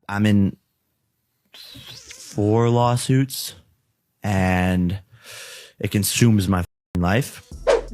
I'm in 4 lawsuits, and it consumes my life.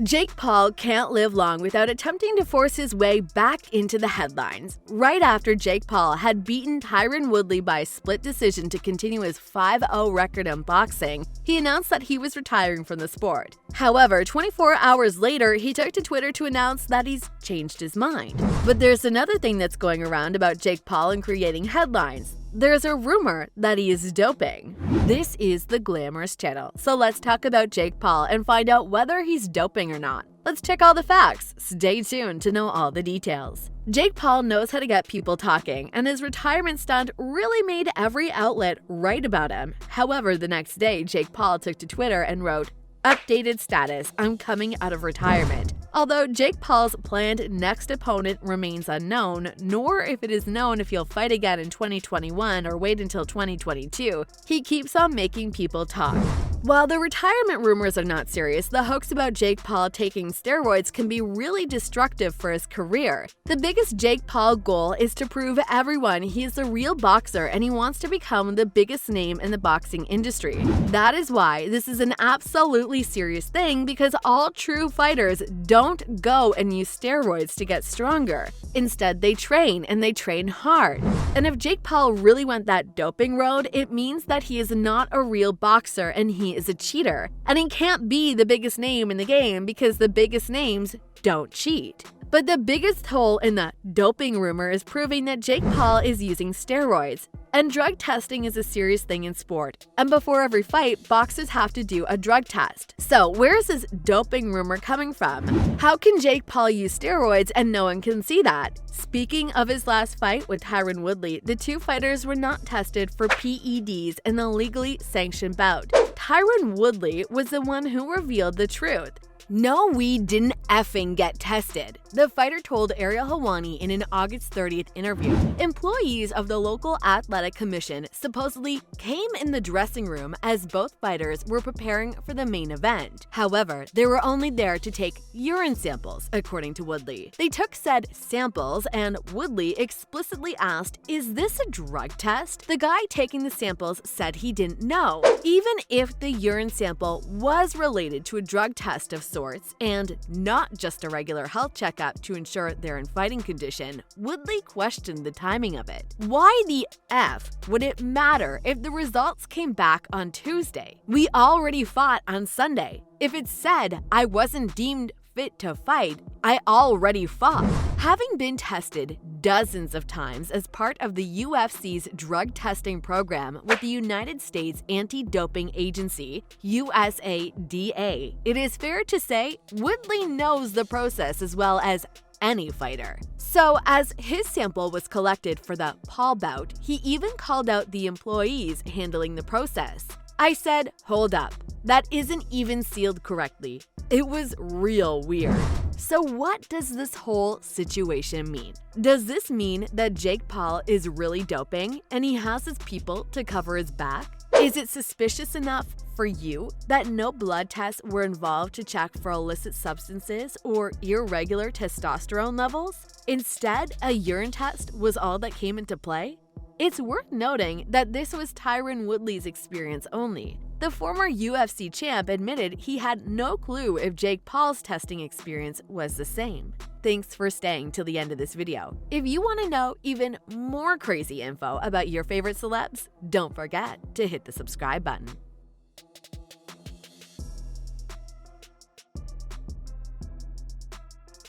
Jake Paul can't live long without attempting to force his way back into the headlines. Right after Jake Paul had beaten Tyron Woodley by a split decision to continue his 5-0 record in boxing, he announced that he was retiring from the sport. However, 24 hours later, he took to Twitter to announce that he's changed his mind. But there's another thing that's going around about Jake Paul and creating headlines. There's a rumor that he is doping. This is the Glamorous Channel, so let's talk about Jake Paul and find out whether he's doping or not. Let's check all the facts. Stay tuned to know all the details. Jake Paul knows how to get people talking, and his retirement stunt really made every outlet write about him. However, the next day, Jake Paul took to Twitter and wrote, "Updated status, I'm coming out of retirement." Although Jake Paul's planned next opponent remains unknown, nor if it is known if he'll fight again in 2021 or wait until 2022, he keeps on making people talk. While the retirement rumors are not serious, the hoax about Jake Paul taking steroids can be really destructive for his career. The biggest Jake Paul goal is to prove everyone he's a real boxer and he wants to become the biggest name in the boxing industry. That is why this is an absolutely serious thing, because all true fighters don't go and use steroids to get stronger. Instead, they train, and they train hard. And if Jake Paul really went that doping road, it means that he is not a real boxer and he is a cheater. And he can't be the biggest name in the game because the biggest names don't cheat. But the biggest hole in the doping rumor is proving that Jake Paul is using steroids. And drug testing is a serious thing in sport. And before every fight, boxers have to do a drug test. So where is this doping rumor coming from? How can Jake Paul use steroids and no one can see that? Speaking of his last fight with Tyron Woodley, the two fighters were not tested for PEDs in the legally sanctioned bout. Tyron Woodley was the one who revealed the truth. "No, we didn't effing get tested," the fighter told Ariel Helwani in an August 30th interview. Employees of the local athletic commission supposedly came in the dressing room as both fighters were preparing for the main event. However, they were only there to take urine samples, according to Woodley. They took said samples, and Woodley explicitly asked, "Is this a drug test?" The guy taking the samples said he didn't know. Even if the urine sample was related to a drug test of sorts and not just a regular health checkup to ensure they're in fighting condition, Woodley questioned the timing of it. Why the F would it matter if the results came back on Tuesday? We already fought on Sunday. If it said I wasn't deemed fit to fight, I already fought. Having been tested dozens of times as part of the UFC's drug testing program with the United States Anti-Doping Agency, USADA, it is fair to say Woodley knows the process as well as any fighter. So, as his sample was collected for the Paul bout, he even called out the employees handling the process. "I said, hold up, that isn't even sealed correctly." It was real weird. So what does this whole situation mean? Does this mean that Jake Paul is really doping and he has his people to cover his back? Is it suspicious enough for you that no blood tests were involved to check for illicit substances or irregular testosterone levels? Instead, a urine test was all that came into play? It's worth noting that this was Tyron Woodley's experience only. The former UFC champ admitted he had no clue if Jake Paul's testing experience was the same. Thanks for staying till the end of this video. If you want to know even more crazy info about your favorite celebs, don't forget to hit the subscribe button.